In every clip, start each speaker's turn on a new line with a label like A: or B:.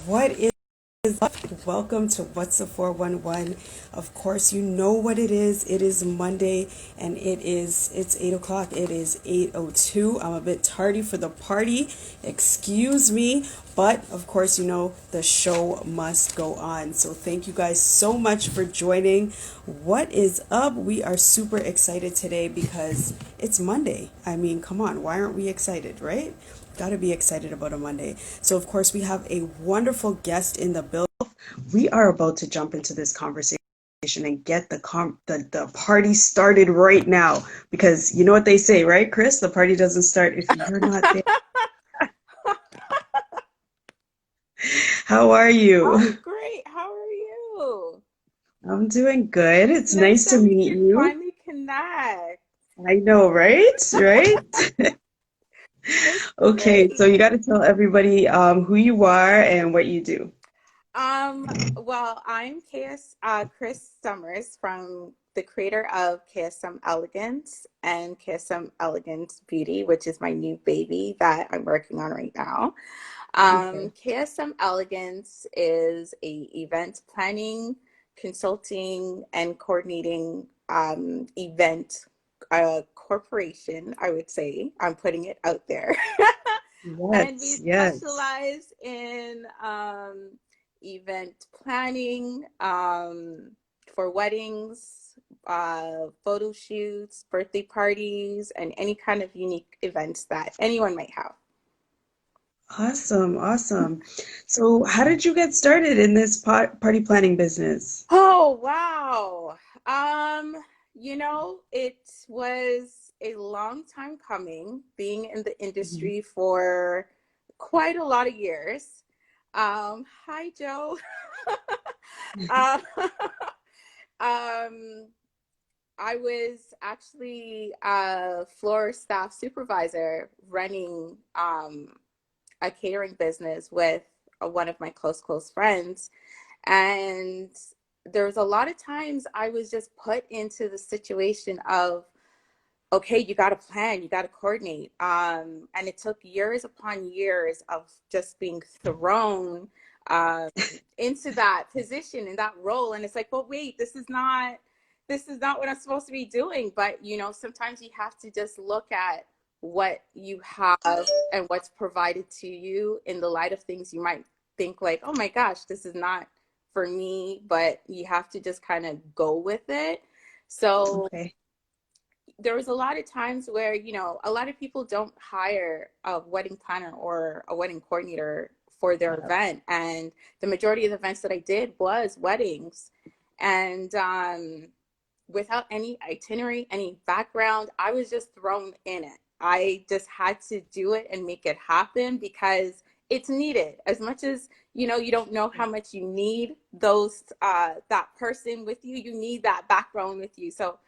A: What is up? Welcome to What's the 411. Of course, you know what it is. It is Monday and it's 8 o'clock. It is 8:02. I'm a bit tardy for the party. Excuse me. But of course, you know the show must go on. So thank you guys so much for joining. What is up? We are super excited today because it's Monday. I mean, come on, why aren't we excited, right? Got to be excited about a Monday. So, of course, we have a wonderful guest in the building. We are about to jump into this conversation and get the party started right now because you know what they say, right, Kriss? The party doesn't start if you're not there. How are
B: I'm
A: you?
B: great. How are you?
A: I'm doing good.
B: It's
A: It's
B: nice
A: nice to
B: that we
A: meet
B: can
A: you.
B: finally connect.
A: I know, right? Right?
B: It's
A: Okay, so
B: great.
A: you got to tell everybody who you are and what you do.
B: Well, I'm Kris Summers from the creator of KSM Elegance and KSM Elegance Beauty, which is my new baby that I'm working on right now.
A: Okay.
B: KSM Elegance is a event planning, consulting, and coordinating event corporation, I would say. I'm putting it out there. And we
A: Yes, yes.
B: specialize in event planning for weddings, photo shoots, birthday parties, and any kind of unique events that anyone might have.
A: Awesome, awesome. So, how did you get started in this party planning business?
B: Oh, wow. It was a long time coming, being in the
A: Mhm.
B: industry for quite a lot of years. Hi, Joe. Uh, um, I was actually a floor staff supervisor running a catering business with one of my close friends. And there was a lot of times I was just put into the situation of, okay, you got to plan, you got to coordinate. And it took years upon years of just being thrown um, into that position and that role. And it's like, well, wait, this is not what I'm supposed to be doing. But sometimes you have to just look at what you have and what's provided to you in the light of things you might think like, oh my gosh, this is not for me, but you have to just kind of go with it. So
A: Okay.
B: there was a lot of times where a lot of people don't hire a wedding planner or a wedding coordinator for their
A: Yeah.
B: event, and the majority of the events that I did was weddings. And without any itinerary, any background, I was just thrown in it. I just had to do it and make it happen because it's needed. As much as you don't know how much you need those that person with you, you need that background with you. So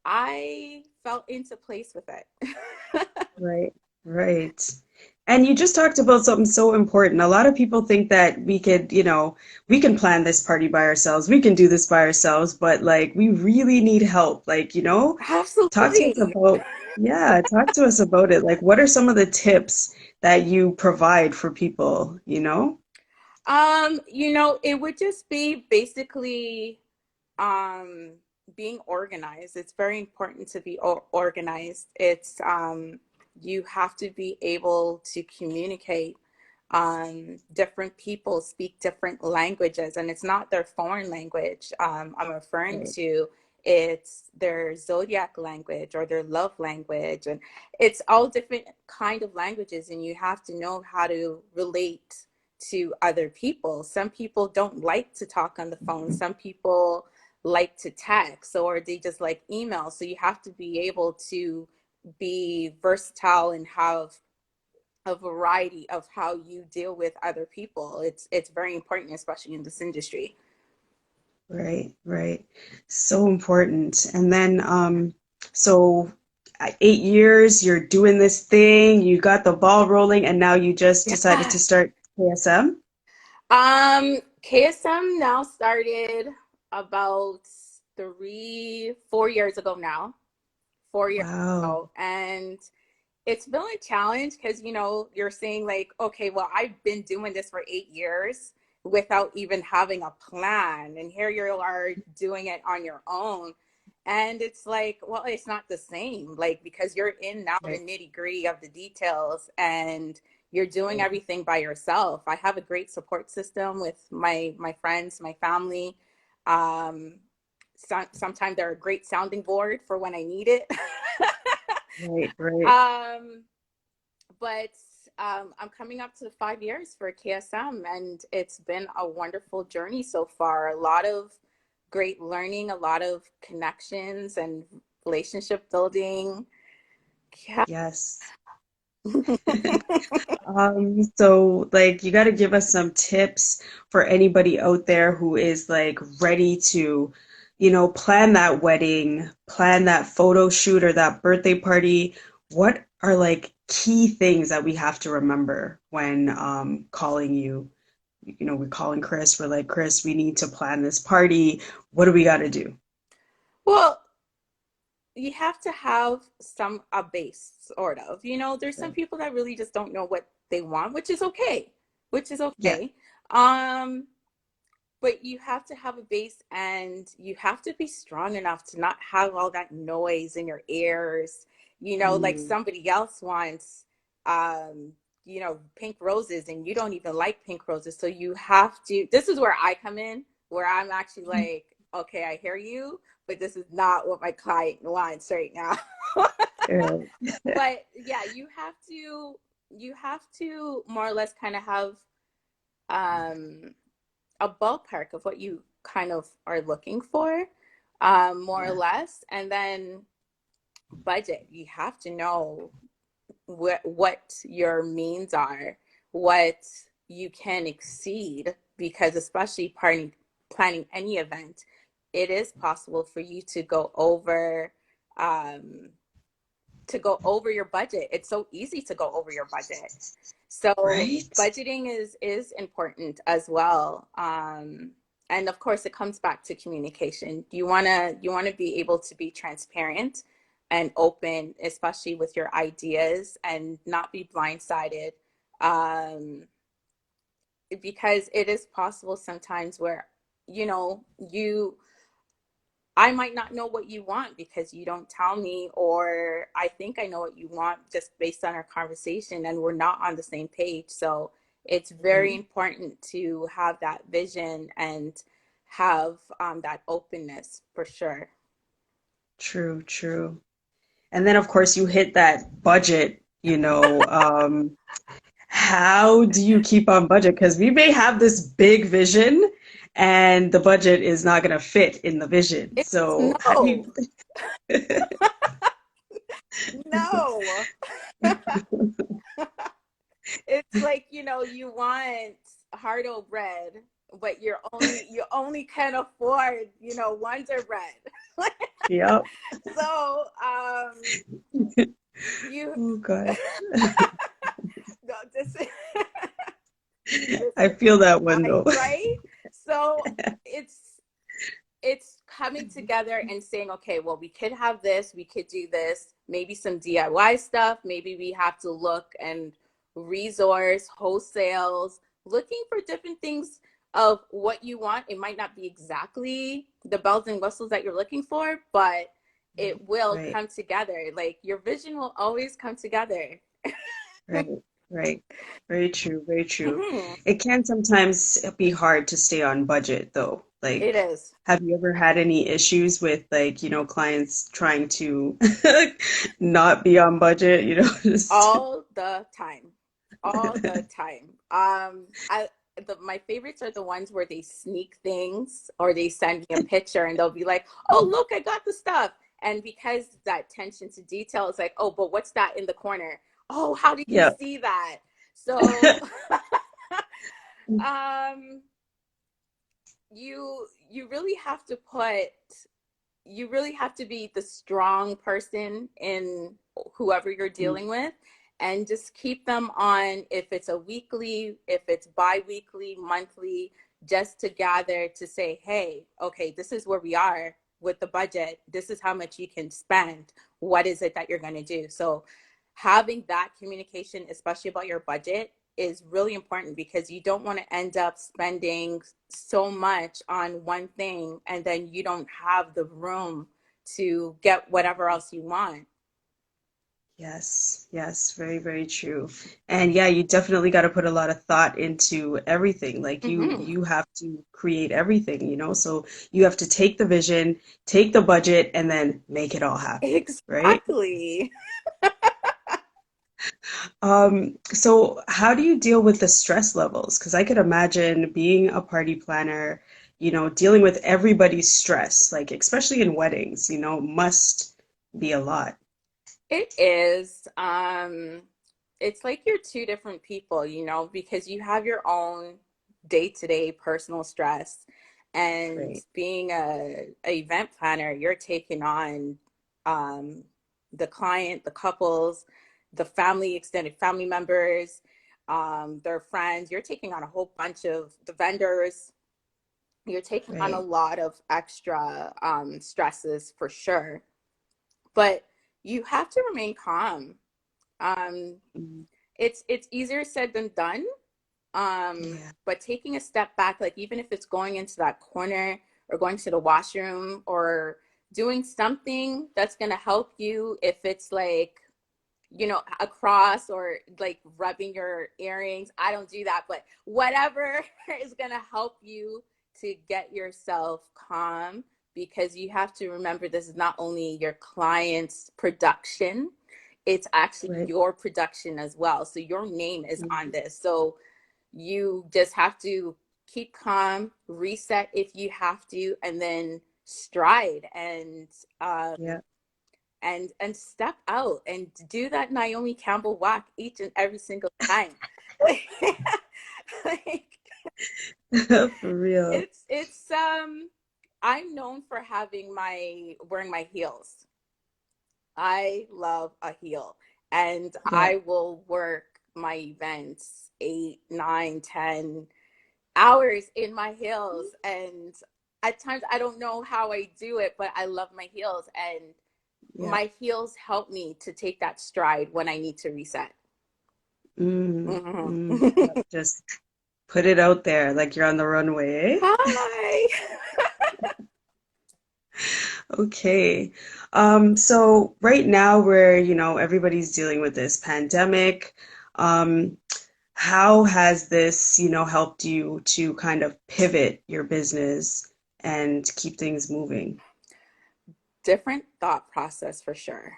B: I fell into place with it.
A: Right, right. And you just talked about something so important. A lot of people think that we could, we can plan this party by ourselves. We can do this by ourselves, but like we really need help. Like, talk to us
B: Absolutely.
A: about, yeah, talk to us about it. Like, what are some of the tips that you provide for people, you know?
B: It would just be basically um being organized. It's very important to be organized. It's you have to be able to communicate. Different people speak different languages, and it's not their foreign language. I'm referring
A: Right,
B: to it's their zodiac language or their love language, and it's all different kind of languages, and you have to know how to relate to other people. Some people don't like to talk on the phone. Some people like to text, or they just like email. So you have to be able to be versatile and have a variety of how you deal with other people. It's very important, especially in this industry.
A: right, right. So important. And then, so 8 years, you're doing this thing, you got the ball rolling, and now you just decided to
B: Yeah.
A: start KSM?
B: KSM now started about 4 years ago now. 4 years
A: Wow.
B: ago. And it's been a challenge because, you're saying like, okay, well, I've been doing this for 8 years without even having a plan. And here you are doing it on your own. And it's like, well, it's not the same, like, because you're in now the
A: Right.
B: nitty gritty of the details and you're doing
A: Right.
B: everything by yourself. I have a great support system with my friends, my family. Um, Sometimes they're a great sounding board for when I need it.
A: Right. Right.
B: um, but I'm coming up to 5 years for KSM, and it's been a wonderful journey so far. A lot of great learning, a lot of connections and relationship building. Yeah.
A: Yes. So like you got to give us some tips for anybody out there who is like ready to, plan that wedding, plan that photo shoot or that birthday party. What are like key things that we have to remember when calling you? We're calling Kriss, we're like, Kriss, we need to plan this party. What do we got to do?
B: Well, you have to have a base, sort of. There's some
A: Right.
B: people that really just don't know what they want, which is okay. Which is
A: Yeah.
B: okay. Um, but you have to have a base, and you have to be strong enough to not have all that noise in your ears, like
A: Mm,
B: somebody else wants pink roses, and you don't even like pink roses. So you have to, this is where I come in, where I'm actually like, okay, I hear you, but this is not what my client wants right now.
A: right.
B: But yeah, you have to more or less kind of have um a ballpark of what you kind of are looking for, more or
A: Yeah.
B: less. And then budget. You have to know what your means are, what you can exceed, because especially planning any event, it is possible for you um, to go over your budget. It's so easy to go over your budget. So
A: Right?
B: budgeting is important as well. And of course, it comes back to communication. You wanna be able to be transparent and open, especially with your ideas, and not be blindsided. Um, because it is possible sometimes where you know you I might not know what you want because you don't tell me, or I think I know what you want just based on our conversation, and we're not on the same page. So it's very
A: Right.
B: important to have that vision and have that openness for sure.
A: True, true. And then, of course, you hit that budget, how do you keep on budget? Because we may have this big vision and the budget is not going to fit in the vision.
B: It's
A: So, how do you?
B: no, no. It's like, you want hardo bread, but you only can afford, ones are bread.
A: Yep.
B: So, you
A: Oh God.
B: no, this
A: I
B: is
A: feel that one
B: I
A: though.
B: right. So it's it's coming together and saying, okay, well, we could have this, we could do this, maybe some DIY stuff, maybe we have to look and resource wholesales, looking for different things of what you want. It might not be exactly the bells and whistles that you're looking for, but it will
A: Right,
B: come together. Like your vision will always come together.
A: right, right. Very true, very true.
B: Hmm.
A: It can sometimes be hard to stay on budget though.
B: It
A: Like,
B: is.
A: have you ever had any issues with like, clients trying to not be on budget, just
B: All the time, all the time. My favorites are the ones where they sneak things, or they send me a picture and they'll be like, oh, look, I got the stuff. And because that attention to detail is like, oh, but what's that in the corner? Oh, how did you
A: yeah.
B: see that? So um you really have to be the strong person in whoever you're
A: Mm,
B: dealing with, and just keep them on, if it's a weekly, if it's bi-weekly, monthly, just to gather to say, hey, okay, this is where we are with the budget, this is how much you can spend, what is it that you're going to do. So having that communication, especially about your budget, is really important because you don't want to end up spending so much on one thing and then you don't have the room to get whatever else you want.
A: Yes, yes, very, very true. And yeah, you definitely got to put a lot of thought into everything. Like
B: Hmm.
A: you have to create everything, you know? So you have to take the vision, take the budget, and then make it all happen, right?
B: Exactly.
A: So how do you deal with the stress levels? Because I could imagine being a party planner, dealing with everybody's stress, like especially in weddings, must be a lot.
B: It is. It's like you're two different people, because you have your own day-to-day personal stress. And
A: Right,
B: being a event planner, you're taking on um, the client, the couples, the family, extended family members, their friends. You're taking on a whole bunch of the vendors. You're taking on a
A: right.
B: lot of extra stresses for sure. But you have to remain calm. um
A: Mm,
B: it's easier said than done.
A: yeah,
B: But taking a step back, like even if it's going into that corner or going to the washroom or doing something that's going to help you, if it's like, a cross or like rubbing your earrings. I don't do that, but whatever is going to help you to get yourself calm, because you have to remember this is not only your client's production, it's actually
A: right.
B: your production as well. So your name is on
A: Mhm.
B: this. So you just have to keep calm, reset if you have to, and then stride
A: Yeah.
B: and step out and do that Naomi Campbell walk each and every single time. Like, like
A: For real.
B: it's I'm known for having my wearing my heels. I love a heel, and
A: Yeah.
B: I will work my events 8, 9, 10 hours in my heels. And at times I don't know how I do it, but I love my heels, and
A: Yeah.
B: my heels help me to take that stride when I need to reset.
A: Mm, mm.
B: Hmm.
A: Yeah. Just put it out there like you're on the runway, eh?
B: Hi.
A: Okay. So right now where, everybody's dealing with this pandemic, um, how has this, helped you to kind of pivot your business and keep things moving?
B: Different thought process for sure.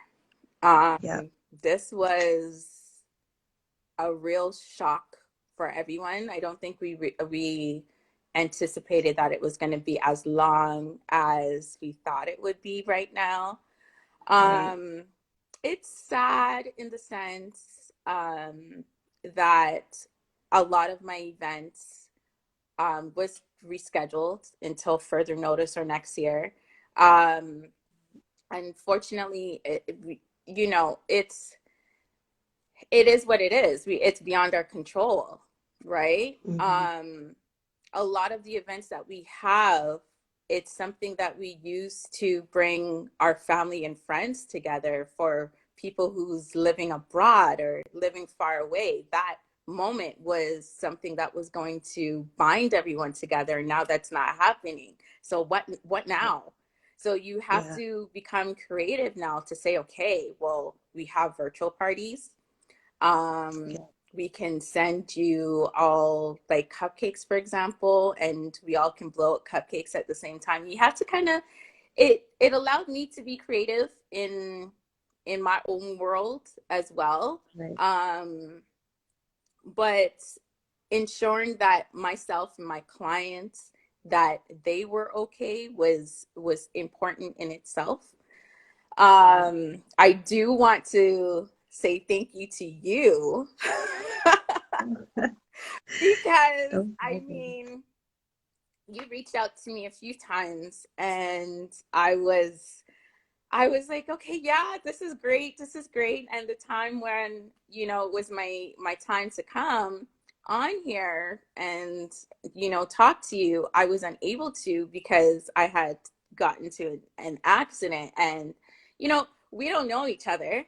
A: Yeah,
B: This was a real shock for everyone. I don't think we anticipated that it was going to be as long as we thought it would be right now.
A: right.
B: Um, it's sad in the sense that a lot of my events was rescheduled until further notice or next year. Um, Unfortunately, it is what it is. It's beyond our control, right?
A: Hmm.
B: A lot of the events that we have, it's something that we use to bring our family and friends together. For people who's living abroad or living far away, that moment was something that was going to bind everyone together. Now that's not happening. So what now? So you have
A: Yeah,
B: to become creative now to say, okay, well, we have virtual parties.
A: yeah,
B: We can send you all like cupcakes, for example, and we all can blow up cupcakes at the same time. You have to kind of, it allowed me to be creative in my own world as well.
A: right.
B: Um, but ensuring that myself and my clients, that they were okay, was important in itself.
A: Yeah.
B: I do want to say thank you to you because
A: No
B: I
A: problem.
B: mean, you reached out to me a few times, and I was like, okay, yeah, this is great. This is great. And the time when, it was my time to come on here and, talk to you, I was unable to because I had gotten to an accident. And, we don't know each other,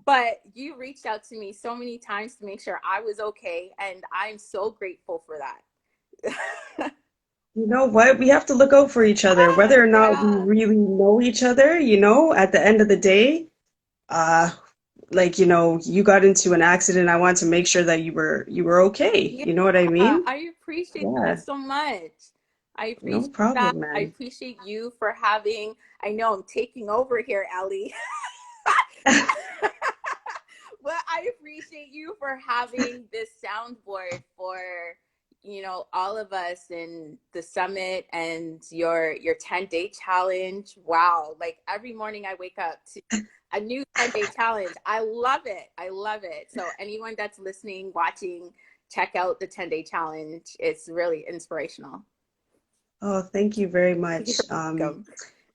B: but you reached out to me so many times to make sure I was okay, and I'm so grateful for that.
A: You know what? We have to look out for each other,
B: Ah,
A: whether or not we
B: yeah.
A: really know each other, at the end of the day, uh, like, you got into an accident. I want to make sure that you were okay.
B: Yeah,
A: You know what I mean?
B: I appreciate that
A: Yeah,
B: so much. I
A: no
B: appreciate that.
A: problem,
B: I
A: man.
B: appreciate you for having, I know I'm taking over here, Ellie. But I appreciate you for having this soundboard for, all of us in the summit and your 10-day challenge. Wow. Like every morning I wake up to a new 10-day challenge. I love it. I love it. So anyone that's listening, watching, check out the 10-day challenge. It's really inspirational.
A: Oh, thank you very
B: You're
A: much.
B: welcome.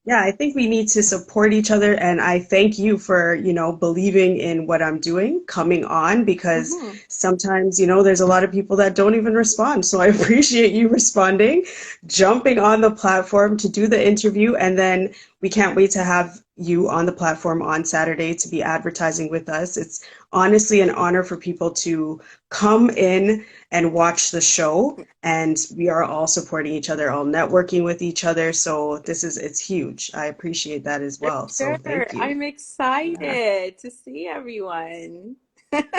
A: Yeah, I think we need to support each other, and I thank you for, believing in what I'm doing, coming on, because
B: Hmm.
A: sometimes, there's a lot of people that don't even respond. So I appreciate you responding, jumping on the platform to do the interview, and then we can't wait to have you on the platform on Saturday to be advertising with us. It's honestly an honor for people to come in and watch the show, and we are all supporting each other, all networking with each other. So it's huge. I appreciate that as
B: For
A: well. So
B: sure.
A: thank you.
B: I'm
A: Yeah.
B: excited to see everyone.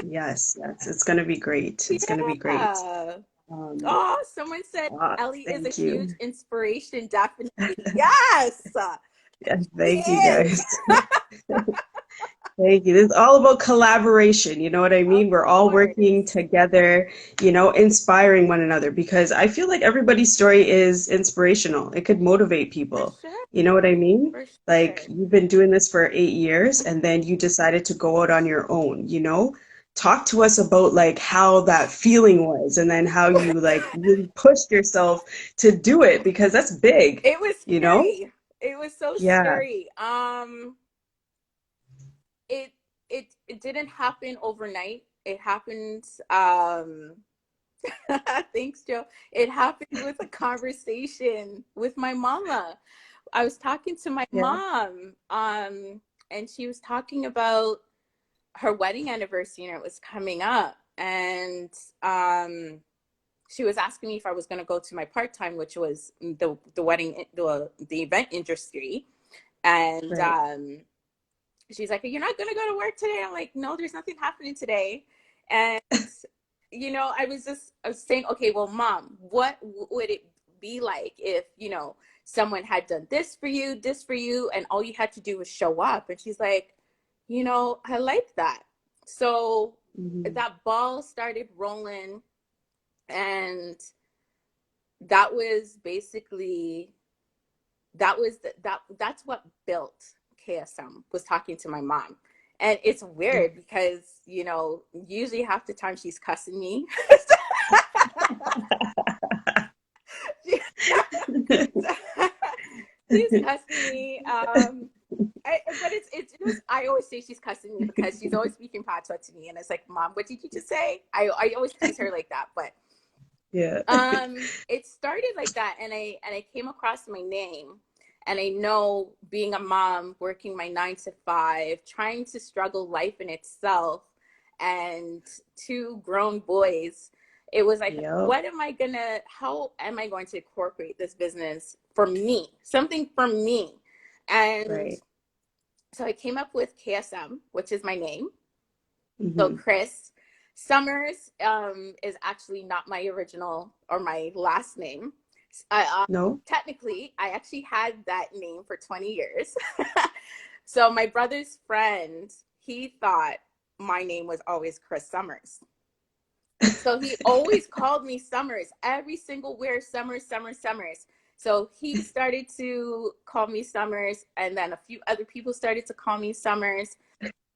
A: Yes, yes, it's gonna be great. It's gonna be great.
B: Yeah.
A: Um,
B: Oh, someone said
A: ah,
B: Ellie is a
A: thank
B: huge
A: you.
B: inspiration. Definitely. Yes,
A: Yeah,
B: she
A: thank you
B: is.
A: guys. Thank you. This is all about collaboration. You know what I
B: Of
A: mean? We're all working
B: course.
A: together, inspiring one another because I feel like everybody's story is inspirational. It could motivate
B: For
A: people.
B: sure.
A: You know what I mean?
B: For
A: Like
B: sure.
A: you've been doing this for 8 years and then you decided to go out on your own. Talk to us about like how that feeling was and then how you like really pushed yourself to do it because that's big,
B: It was
A: you know?
B: scary. It was so
A: Yeah,
B: scary. It it didn't happen overnight. It happened thanks, Joe. It happened with a conversation with my mama. I was talking to my
A: yeah,
B: mom, and she was talking about her wedding anniversary and it was coming up. And she was asking me if I was going to go to my part-time, which was the wedding, the event industry. And
A: right.
B: she's like, "You're not going to go to work today?" I'm like, "No, there's nothing happening today." And I was saying, okay, well, mom, what would it be like if someone had done this for you, and all you had to do was show up? And she's like, I like that. So
A: Mhm.
B: that ball started rolling, and that was basically that's what built KSM, was talking to my mom. And it's weird because usually half the time she's cussing me. She's cussing me. But it's just, I always say she's cussing me because she's always speaking patois to me, and it's like, Mom, what did you just say? I always tease her like that, but
A: Yeah.
B: it started like that, and I came across my name, and I know, being a mom, working my 9 to 5, trying to struggle life in itself, and two grown boys, it was like,
A: Yep.
B: how am I going to incorporate this business for me, something for me? And
A: Right.
B: so I came up with KSM, which is my name. So
A: Hmm.
B: Kris Summers is actually not my original or my last name.
A: No?
B: Technically, I actually had that name for 20 years. So my brother's friend, he thought my name was always Kris Summers. So he always called me Summers, every single word, Summers, Summers, Summers. So he started to call me Summers, and then a few other people started to call me Summers.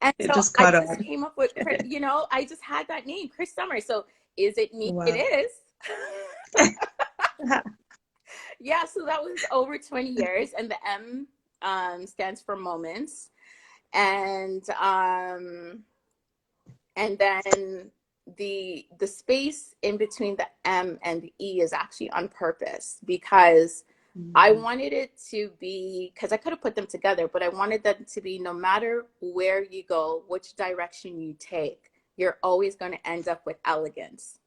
B: And
A: It
B: so
A: just
B: I
A: caught
B: just
A: on.
B: came up with, I just had that name, Kris Summers. So is it me? It
A: Wow.
B: is. Yeah, so that was over 20 years. And the M stands for moments. And then the space in between the M and the E is actually on purpose, because I
A: Mhm.
B: wanted it to be, because I could have put them together, but I wanted them to be no matter where you go, which direction you take, you're always going to end up with elegance.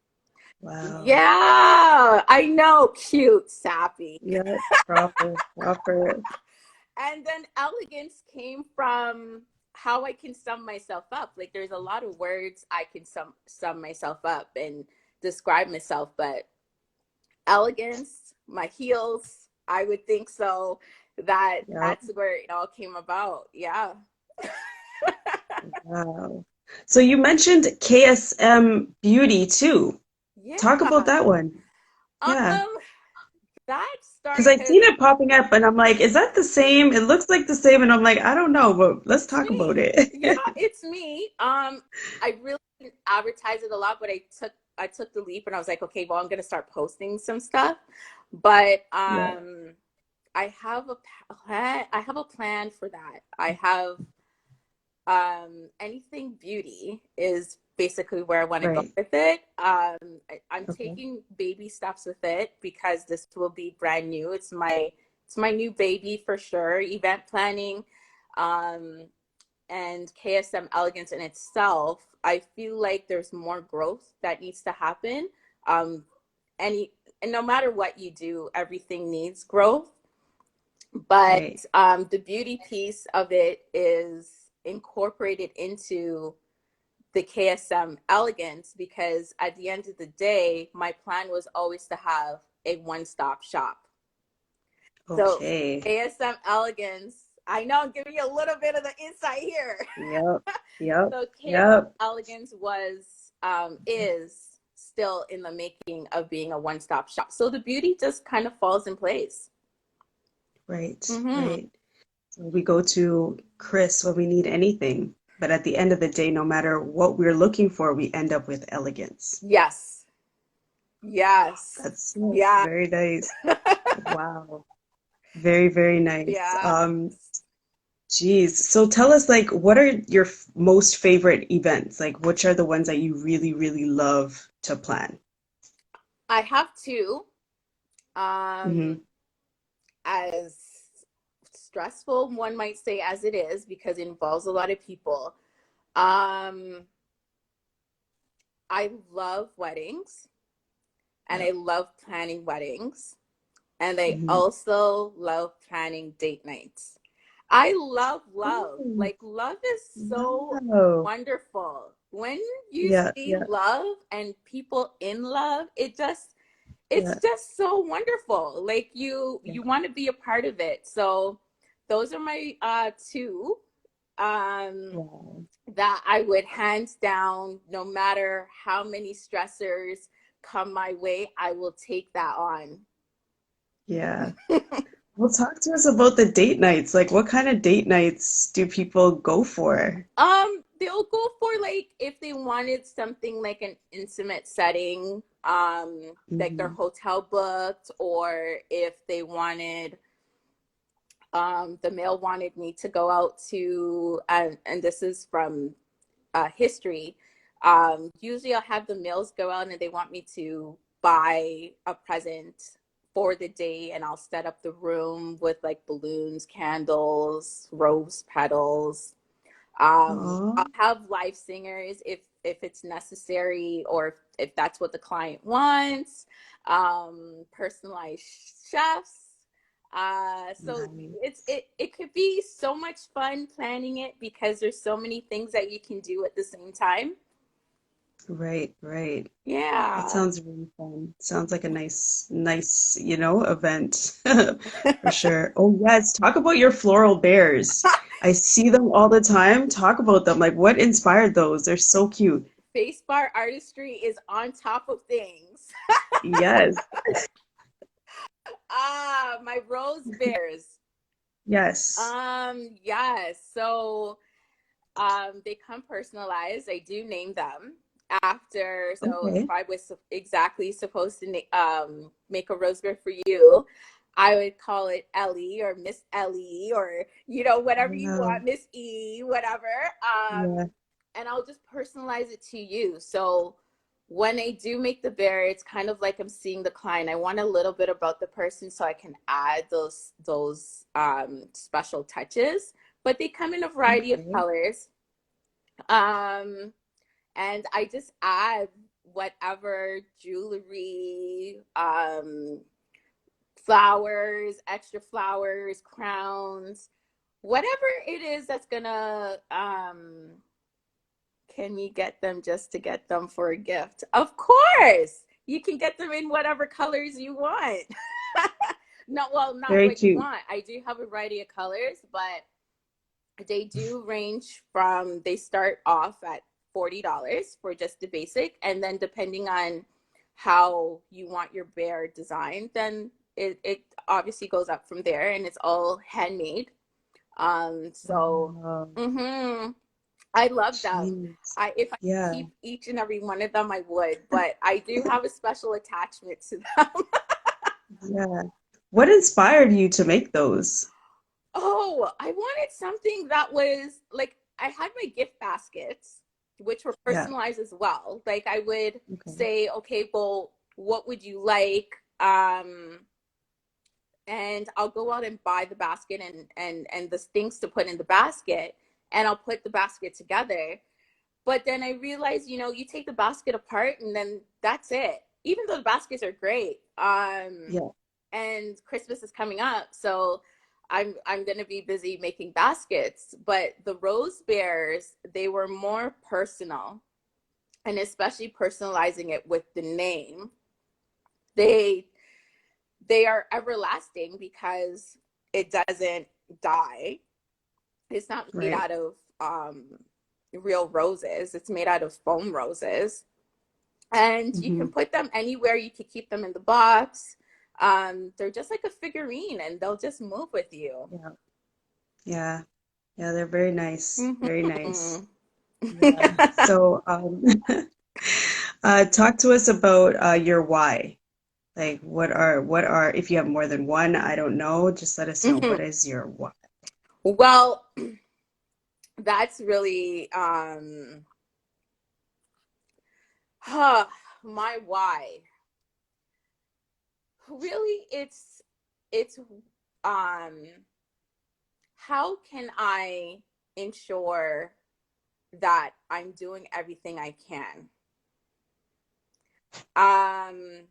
A: Wow.
B: Yeah, I know, cute, sappy.
A: Yeah, proper, proper.
B: And then elegance came from how I can sum myself up. Like there's a lot of words I can sum myself up and describe myself, but elegance, my heels, I would think so.
A: Yep.
B: That's where it all came about. Yeah.
A: Wow. So you mentioned KSM Beauty too. Talk about
B: Yeah.
A: that one. Yeah.
B: Um, that
A: Because I've
B: started.
A: seen it popping up and I'm like, is that the same? It looks like the same. And I'm like, I don't know, but let's
B: It's
A: talk about
B: me.
A: it.
B: Yeah, it's me. I really didn't advertise it a lot, but I took the leap and I was like, okay, well, I'm gonna start posting some stuff. But
A: Yeah.
B: I have a plan. I have a plan for that. I have anything beauty is basically where I want to go
A: Right.
B: with it. I'm
A: Okay.
B: taking baby steps with it because this will be brand new. It's my new baby for sure. Event planning. Um, and KSM Elegance in itself, I feel like there's more growth that needs to happen. Um, any and no matter what you do, everything needs growth. But
A: Right.
B: the beauty piece of it is incorporated into the KSM Elegance because at the end of the day, my plan was always to have a one-stop shop. So
A: Okay.
B: KSM Elegance, I know, I'm giving you a little bit of the insight here.
A: Yep. Yep.
B: So KSM
A: Yep.
B: Elegance is still in the making of being a one-stop shop. So the beauty just kind of falls in place.
A: Right.
B: Mm-hmm.
A: Right. So we go to Chris when we need anything. But at the end of the day, no matter what we're looking for, we end up with elegance.
B: Yes. Yes.
A: That's
B: Yeah.
A: very nice. Wow. Very, very nice.
B: Yeah.
A: Geez. So tell us, like, what are your most favorite events? Like, which are the ones that you really, really love to plan?
B: I have two.
A: Hmm.
B: As stressful one might say as it is because it involves a lot of people. Um, I love weddings and I
A: Yep.
B: love planning weddings. And I
A: Hmm.
B: also love planning date nights. I love love.
A: Oh,
B: Like, love is so
A: wow.
B: wonderful. When you
A: Yeah,
B: see
A: yeah,
B: love and people in love, it's
A: yeah,
B: just so wonderful. Like
A: yeah.
B: you want to be a part of it. So those are my two um
A: Wow.
B: that I would hands down, no matter how many stressors come my way, I will take that on.
A: Yeah. Well, talk to us about the date nights. Like, what kind of date nights do people go for?
B: They'll go for like if they wanted something like an intimate setting, like their
A: Hmm.
B: hotel booked, or if they wanted, the male wanted me to go out to, and this is from history. Usually I'll have the males go out and they want me to buy a present for the day, and I'll set up the room with like balloons, candles, rose petals. I'll
A: Oh,
B: have live singers if it's necessary or if that's what the client wants. Personalized chefs. So
A: nice.
B: it could be so much fun planning it because there's so many things that you can do at the same time.
A: Right, right. That
B: Yeah.
A: sounds really fun. Sounds like a nice, nice, event for sure. Oh, yes. Talk about your floral bears. I see them all the time. Talk about them. Like, what inspired those? They're so cute.
B: Face bar artistry is on top of things.
A: Yes.
B: My rose bears.
A: Yes.
B: Yes. So they come personalized. I do name them after. So if
A: Okay.
B: I was exactly supposed to make a rose bear for you, I would call it Ellie or Miss Ellie or whatever you
A: Wow.
B: want, Miss E, whatever.
A: Yeah.
B: And I'll just personalize it to you. So when I do make the bear, it's kind of like I'm seeing the client. I want a little bit about the person so I can add those special touches. But they come in a variety of
A: Okay.
B: colors. Um, and I just add whatever jewelry, flowers, extra flowers, crowns, whatever it is that's gonna can you get them just to get them for a gift? Of course. You can get them in whatever colors you want. No, well, not
A: Very
B: what you
A: cute.
B: want. I do have a variety of colors, but they do range from, they start off at $40 for just the basic. And then depending on how you want your bear designed, then it obviously goes up from there, and it's all handmade. So
A: Wow.
B: mhm. I love them.
A: Jeez.
B: If I could
A: Yeah.
B: keep each and every one of them, I would, but I do have a special attachment to them.
A: Yeah. What inspired you to make those?
B: Oh, I wanted something that was like, I had my gift baskets, which were
A: Yeah.
B: personalized as well. Like I would
A: Okay.
B: say, okay, well, what would you like? Um, and I'll go out and buy the basket and the things to put in the basket, and I'll put the basket together. But then I realized, you take the basket apart and then that's it. Even though the baskets are great.
A: Yeah.
B: And Christmas is coming up, so I'm gonna be busy making baskets. But the rose bears, they were more personal, and especially personalizing it with the name. They they are everlasting because it doesn't die. It's not made
A: Right.
B: out of real roses. It's made out of foam roses. And you can
A: Hmm.
B: put them anywhere. You can keep them in the box. They're just like a figurine, and they'll just move with you.
A: Yeah. Yeah. Yeah, they're very nice. Very nice.
B: Mhm.
A: Yeah. So, talk to us about your why. Like, what are, if you have more than one, I don't know, just let us know. What
B: Mhm.
A: is your why?
B: Well, that's really huh, my why. Really, it's um how can I ensure that I'm doing everything I can? Um,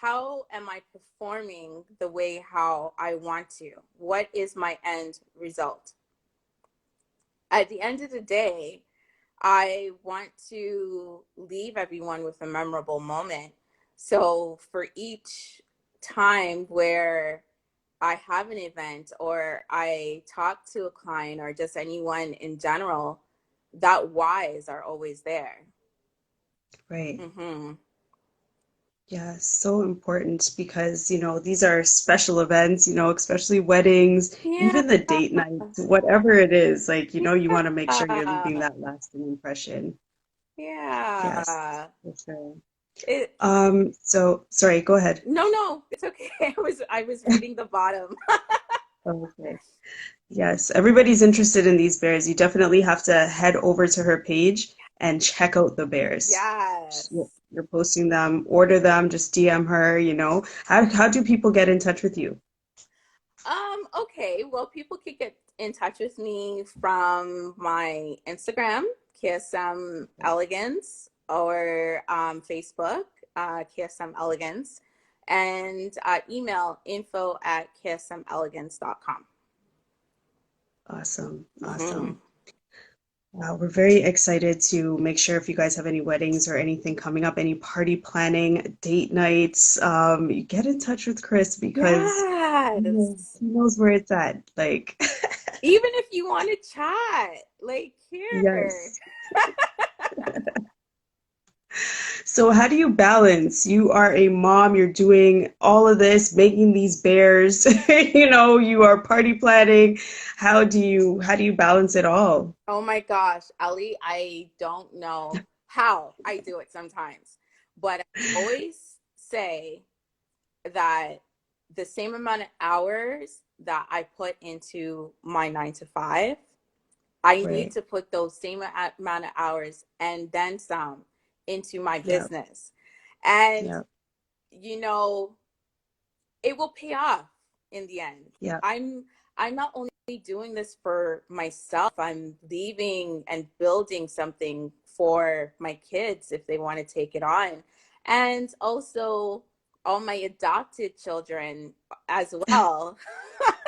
B: how am I performing the way how I want to? What is my end result? At the end of the day, I want to leave everyone with a memorable moment. So for each time where I have an event or I talk to a client or just anyone in general, that whys are always there.
A: Right.
B: Hmm.
A: Yeah, so important because, these are special events, especially weddings,
B: Yeah.
A: even the date nights, whatever it is, like, you want to make sure you're leaving
B: Yeah.
A: that lasting impression. Yes,
B: Yeah.
A: for sure.
B: It,
A: So sorry, go ahead.
B: no, no, it's okay. I was reading the bottom.
A: Okay. Yes, everybody's interested in these bears. You definitely have to head over to her page and check out the bears.
B: Yes.
A: You're posting them, order them, just DM her. How do people get in touch with you?
B: Okay. Well, people could get in touch with me from my Instagram, KSM Elegance, or Facebook, KSM Elegance, and email info@ksmelegance.com.
A: Awesome,
B: Mm-hmm.
A: awesome. We're very excited to make sure if you guys have any weddings or anything coming up, any party planning, date nights, you get in touch with Chris because
B: Yes.
A: he knows where it's at. Like,
B: Even if you want to chat, like here.
A: yes. So how do you balance? You are a mom, you're doing all of this, making these bears, you are party planning. How do you balance it all?
B: Oh my gosh, Ellie, I don't know how I do it sometimes, but I always say that the same amount of hours that I put into my 9 to 5, I need
A: Right.
B: to put those same amount of hours and then some into my
A: Yep.
B: business. And,
A: Yep.
B: you know, it will pay off in the end.
A: Yep.
B: I'm not only doing this for myself, I'm leaving and building something for my kids if they want to take it on. And also all my adopted children as well.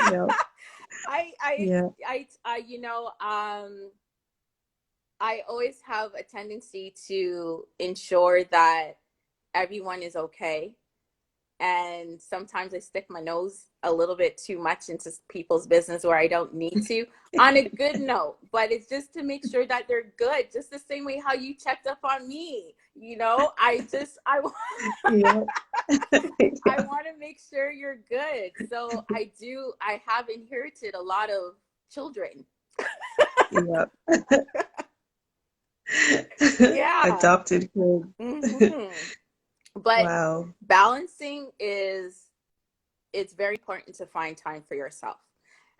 A: Yep.
B: I I
A: Yeah.
B: I always have a tendency to ensure that everyone is okay, and sometimes I stick my nose a little bit too much into people's business where I don't need to, on a good note, but it's just to make sure that they're good, just the same way how you checked up on me.
A: Yep.
B: I want to make sure you're good. So I have inherited a lot of children.
A: Yep.
B: Yeah.
A: Adopted kid.
B: Hmm. But
A: Wow.
B: balancing it's very important to find time for yourself.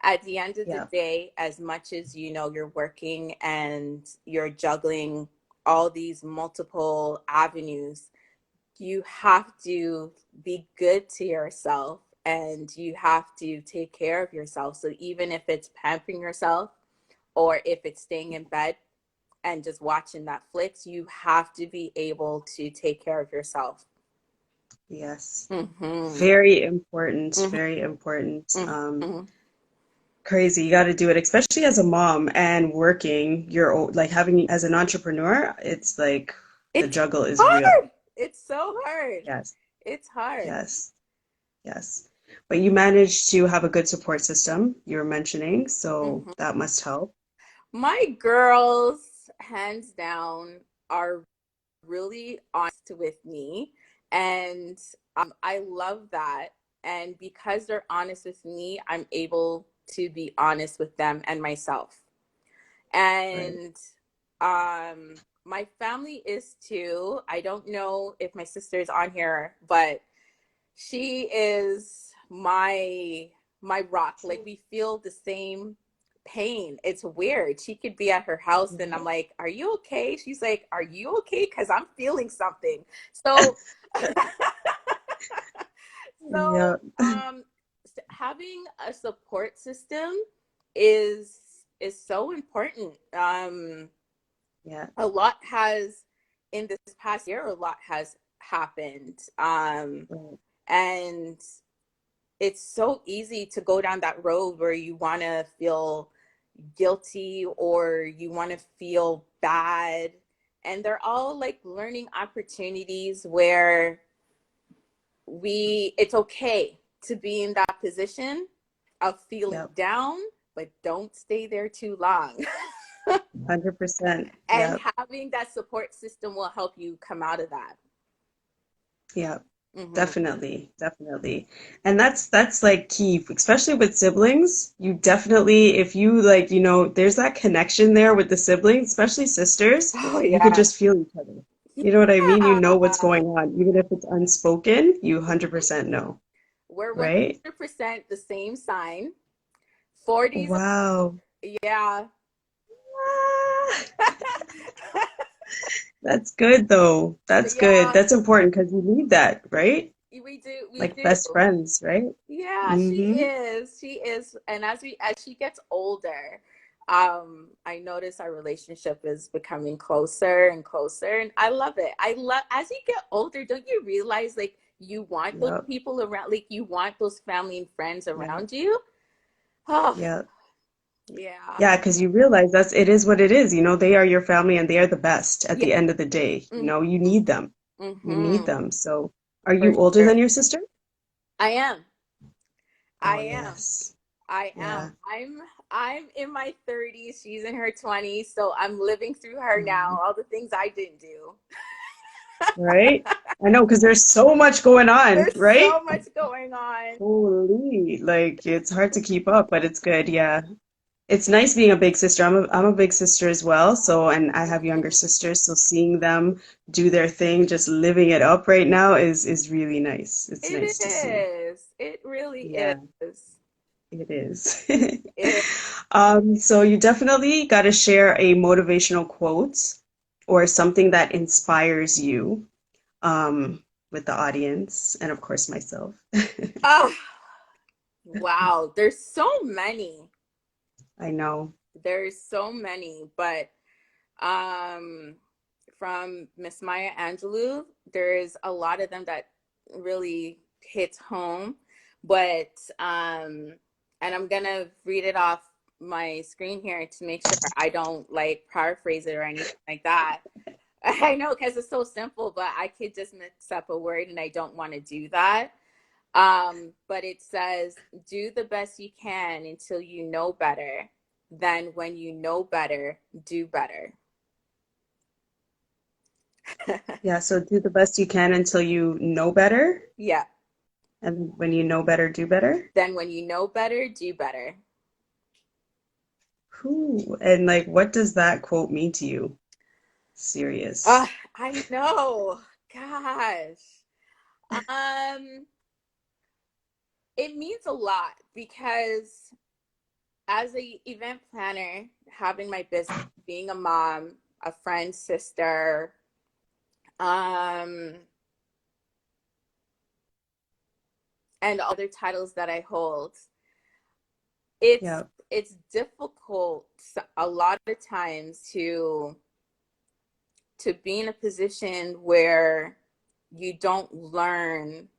B: At the end of the
A: Yeah.
B: day, as much as you're working and you're juggling all these multiple avenues, you have to be good to yourself and you have to take care of yourself. So even if it's pampering yourself or if it's staying in bed and just watching Netflix, you have to be able to take care of yourself.
A: Yes.
B: Mm-hmm.
A: Very important.
B: Mm-hmm.
A: Very important.
B: Mm-hmm.
A: Crazy. You got to do it, especially as a mom and working. Like having as an entrepreneur, it's like the
B: It's
A: juggle is real.
B: hard. It's so hard.
A: Yes.
B: It's hard.
A: Yes. Yes. But you managed to have a good support system, you were mentioning, so
B: Mhm.
A: that must help.
B: My girls, hands down, are really honest with me. And I love that. And because they're honest with me, I'm able to be honest with them and myself.
A: Right.
B: And my family is too. I don't know if my sister is on here, but she is my rock. Like we feel the same pain. It's weird. She could be at her house and I'm like, "Are you okay?" She's like, "Are you okay?" Cuz I'm feeling something. So
A: Yeah.
B: so having a support system is so important.
A: Yeah.
B: A lot has in this past year, a lot has happened.
A: Right.
B: And it's so easy to go down that road where you want to feel guilty or you want to feel bad. And they're all like learning opportunities where it's okay to be in that position of feeling
A: Yep.
B: down, but don't stay there too long.
A: 100%.
B: And
A: Yep.
B: having that support system will help you come out of that.
A: Yep.
B: Hmm.
A: Definitely. Definitely. And that's like key, especially with siblings. You definitely, if you like, there's that connection there with the siblings, especially sisters,
B: Oh,
A: you could
B: yeah.
A: just feel each other. You know what I mean? You know what's
B: Yeah.
A: going on. Even if it's unspoken, you 100% know,
B: We're
A: right?
B: 100% the same sign. 40s,
A: Wow.
B: yeah.
A: Ah, that's good though. That's good.
B: Yeah,
A: That's important because you need that, right?
B: we
A: Like
B: do.
A: best friends, right?
B: Yeah, she
A: Mm-hmm.
B: is. She is. And as she gets older, I notice our relationship is becoming closer and closer, and I love it. I love as you get older, don't you realize like you want those
A: Yep.
B: people around, like you want those family and friends
A: Yep.
B: around you? Oh,
A: Yep.
B: yeah.
A: Yeah, because you realize it is what it is. They are your family and they are the best at
B: Yeah.
A: the end of the day. You need them. You need
B: Mm-hmm.
A: them. So, are
B: For
A: you older
B: sure.
A: than your sister?
B: I am. I
A: Oh,
B: am.
A: yes.
B: I
A: Yeah.
B: am. I'm in my 30s. She's in her 20s, so I'm living through her now.
A: Mhm.
B: All the things I didn't do.
A: Right? I know, because there's so much going on,
B: There's
A: right?
B: so much going on.
A: Holy, like it's hard to keep up, but it's good. Yeah. It's nice being a big sister. I'm a big sister as well. So, and I have younger
B: Mhm.
A: sisters, so seeing them do their thing, just living it up right now is really nice. It's
B: It
A: nice to see.
B: is. It really
A: Yeah,
B: is.
A: it is.
B: It
A: So you definitely got to share a motivational quote or something that inspires you with the audience and of course myself.
B: Oh, wow. There's so many.
A: I know.
B: There's so many, but um, from Miss Maya Angelou, there's a lot of them that really hits home. But and I'm gonna read it off my screen here to make sure I don't like paraphrase it or anything like that. I know because it's so simple, but I could just mix up a word and I don't want to do that. But it says, do the best you can until you know better. Then when you know better, do better.
A: Yeah, so do the best you can until you know better,
B: Yeah.
A: and when you know better, do better.
B: Then when you know better, do better.
A: Who and like what does that quote mean to you?
B: Uh,
A: Serious.
B: I know. Gosh. Um, it means a lot because as a event planner, having my business, being a mom, a friend, sister, um, and other titles that I hold, it's
A: Yeah,
B: it's difficult a lot of times to be in a position where you don't learn,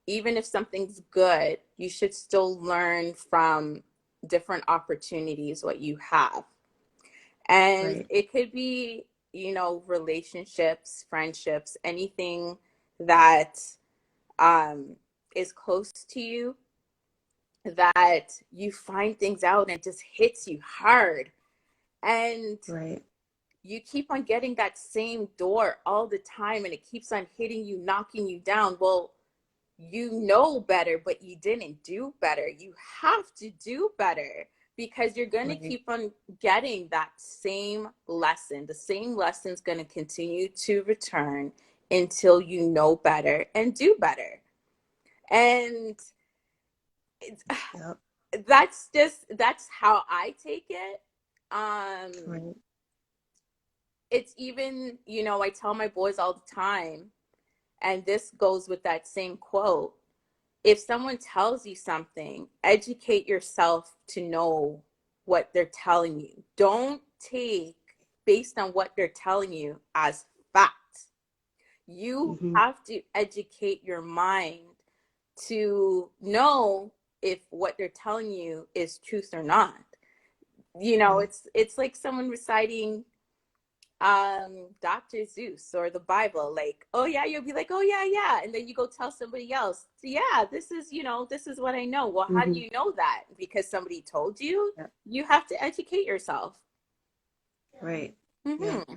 B: even if something's good, you should still learn from different opportunities what you have. And
A: right,
B: it could be, relationships, friendships, anything that um, is close to you, that you find things out and it just hits you hard. And
A: right,
B: you keep on getting that same door all the time and it keeps on hitting you, knocking you down. Well, you know better, but you didn't do better. You have to do better because you're going to
A: right,
B: keep on getting that same lesson. The same lesson's going to continue to return until you know better and do better. And it's,
A: yeah,
B: that's how I take it. Um,
A: right,
B: it's even, I tell my boys all the time, and this goes with that same quote. If someone tells you something, educate yourself to know what they're telling you. Don't take based on what they're telling you as fact. You
A: hmm,
B: have to educate your mind to know if what they're telling you is truth or not.
A: yeah,
B: It's like someone reciting Dr. Zeus or the Bible, like, oh yeah, you'll be like, oh yeah, yeah, and then you go tell somebody else, yeah, this is what I know. Well, how do
A: hmm,
B: you know that? Because somebody told you?
A: yeah,
B: You have to educate yourself.
A: right, yeah.
B: Mm-hmm.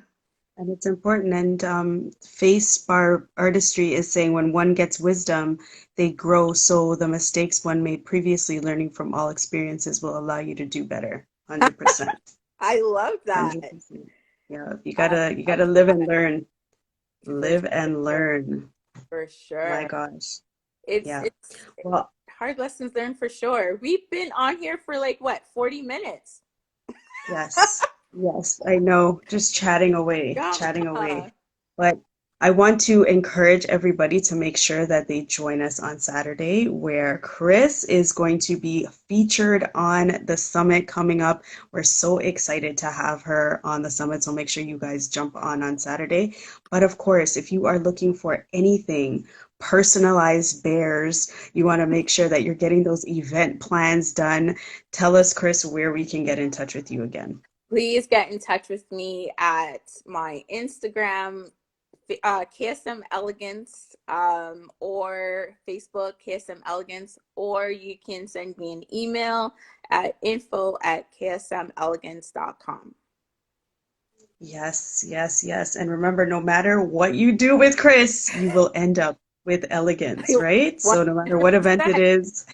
A: And it's important. And face bar artistry is saying when one gets wisdom, they grow. So the mistakes one made previously, learning from all experiences will allow you to do better. 100%.
B: I love that.
A: 100%. Yeah,
B: I
A: you
B: love
A: gotta live and
B: that.
A: learn.
B: For
A: Live and
B: sure.
A: learn.
B: For
A: My
B: sure.
A: gosh.
B: it's
A: Yeah.
B: it's
A: Well,
B: hard lessons learned for sure. We've been on here for like what, 40 minutes?
A: yes. Yes, I know. Just chatting away,
B: Yeah.
A: chatting away. But I want to encourage everybody to make sure that they join us on Saturday, where Kriss is going to be featured on the summit coming up. We're so excited to have her on the summit, so make sure you guys jump on Saturday. But of course, if you are looking for anything personalized bears, you want to make sure that you're getting those event plans done. Tell us, Kriss, where we can get in touch with you again.
B: Please get in touch with me at my Instagram, KSM Elegance, or Facebook, KSM Elegance, or you can send me an email at info@ksmelegance.com.
A: Yes, yes, yes. And remember, no matter what you do with Kriss, you will end up with elegance, right? So no matter what event it
B: 100%.
A: is.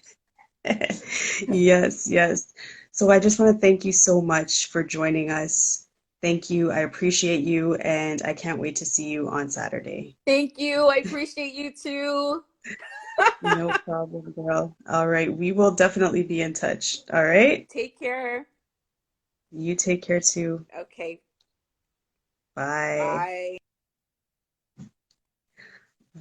A: Yes, yes. So I just want to thank you so much for joining us. Thank you. I appreciate you, and I can't wait to see you on Saturday.
B: Thank you. I appreciate you too.
A: No problem, girl. All right. We will definitely be in touch. All right.
B: Take care.
A: You take care too.
B: Okay.
A: Bye.
B: Bye.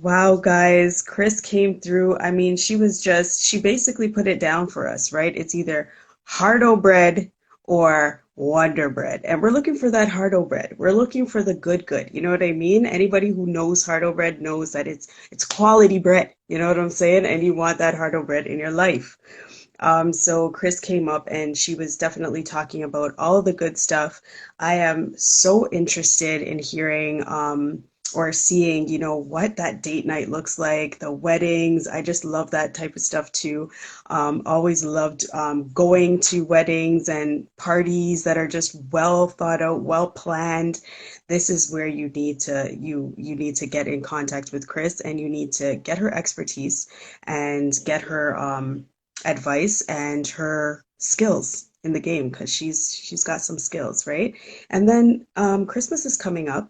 A: Wow, guys, Kris came through. I mean, she basically put it down for us, right? It's either hardo bread or Wonder Bread. And we're looking for that hardo bread. We're looking for the good good. You know what I mean? Anybody who knows hardo bread knows that it's quality bread. You know what I'm saying? And you want that hardo bread in your life. So Kris came up and she was definitely talking about all of the good stuff. I am so interested in hearing or seeing, what that date night looks like, the weddings. I just love that type of stuff too. Always loved going to weddings and parties that are just well thought out, well planned. This is where you need to get in contact with Kris, and you need to get her expertise and get her advice and her skills in the game, because she's got some skills, right? And then Christmas is coming up.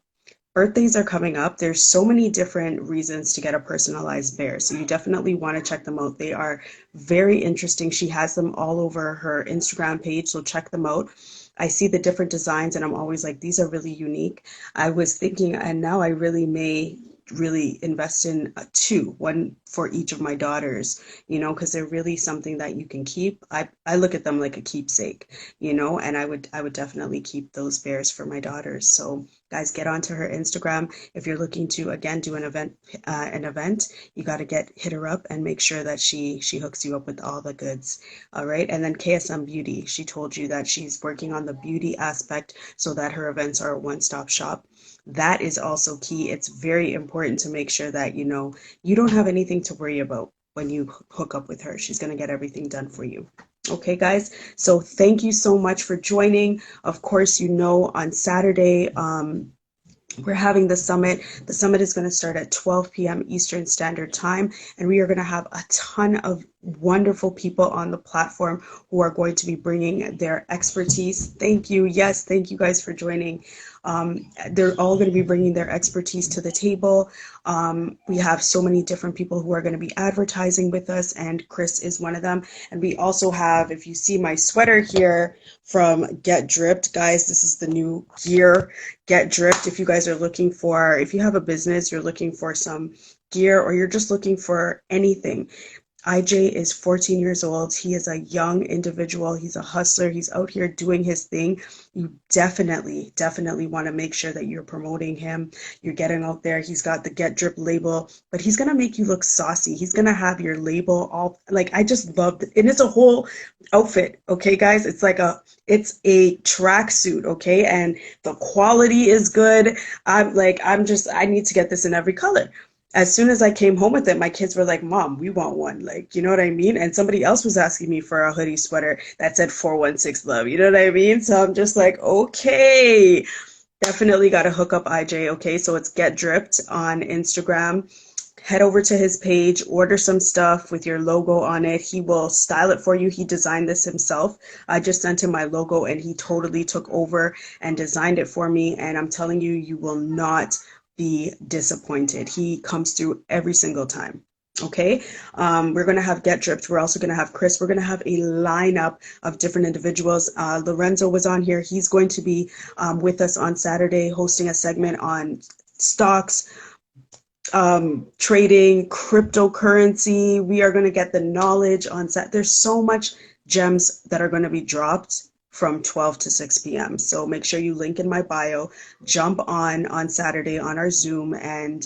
A: Birthdays are coming up. There's so many different reasons to get a personalized bear. So you definitely want to check them out. They are very interesting. She has them all over her Instagram page, so check them out. I see the different designs and I'm always like, these are really unique. I was thinking, and now I really may really invest in two, one for each of my daughters, because they're really something that you can keep. I look at them like a keepsake, and I would definitely keep those bears for my daughters. So guys, get onto her Instagram. If you're looking to again do an event, you got to get hit her up and make sure that she hooks you up with all the goods. All right. And then KSM Beauty, she told you that she's working on the beauty aspect so that her events are a one-stop shop. That is also key. It's very important to make sure that you don't have anything to worry about when you hook up with her. She's going to get everything done for you. Okay, guys. So thank you so much for joining. Of course, on Saturday, we're having the summit. The summit is going to start at 12 p.m. Eastern Standard Time, and we are going to have a ton of wonderful people on the platform who are going to be bringing their expertise. Thank you. Yes, thank you guys for joining. They're all going to be bringing their expertise to the table. We have so many different people who are going to be advertising with us, and Kris is one of them. And we also have, if you see my sweater here from Get Dripped, guys, this is the new gear. Get Dripped. If you have a business, you're looking for some gear, or you're just looking for anything. IJ is 14 years old. He is a young individual. He's a hustler. He's out here doing his thing. You definitely, definitely want to make sure that you're promoting him. You're getting out there. He's got the Get Drip label, but he's going to make you look saucy. He's going to have your label all like, I just love it. And it's a whole outfit. Okay, guys, it's a tracksuit. Okay. And the quality is good. I need to get this in every color. As soon as I came home with it, my kids were like, Mom, we want one. Like, you know what I mean? And somebody else was asking me for a hoodie sweater that said 416 Love. You know what I mean? So I'm just like, okay, definitely got to hook up IJ. Okay, so it's Get Dripped on Instagram. Head over to his page, order some stuff with your logo on it. He will style it for you. He designed this himself. I just sent him my logo and he totally took over and designed it for me. And I'm telling you, you will not be disappointed. He comes through every single time. Okay, we're going to have Get Dripped. We're also going to have Kriss. We're going to have a lineup of different individuals. Lorenzo was on here. He's going to be with us on Saturday, hosting a segment on stocks, trading, cryptocurrency. We are going to get the knowledge on set. There's so much gems that are going to be dropped from 12 to 6 p.m. So make sure you link in my bio, jump on Saturday on our Zoom, and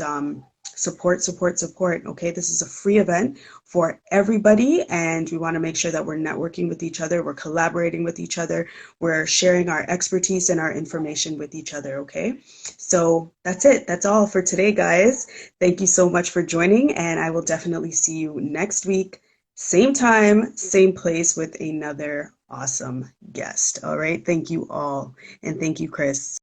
A: support, support, support. Okay, this is a free event for everybody, and we want to make sure that we're networking with each other, we're collaborating with each other, we're sharing our expertise and our information with each other. Okay, so that's it. That's all for today, guys. Thank you so much for joining, and I will definitely see you next week, same time, same place, with another awesome guest. All right, thank you all, and thank you, Kris.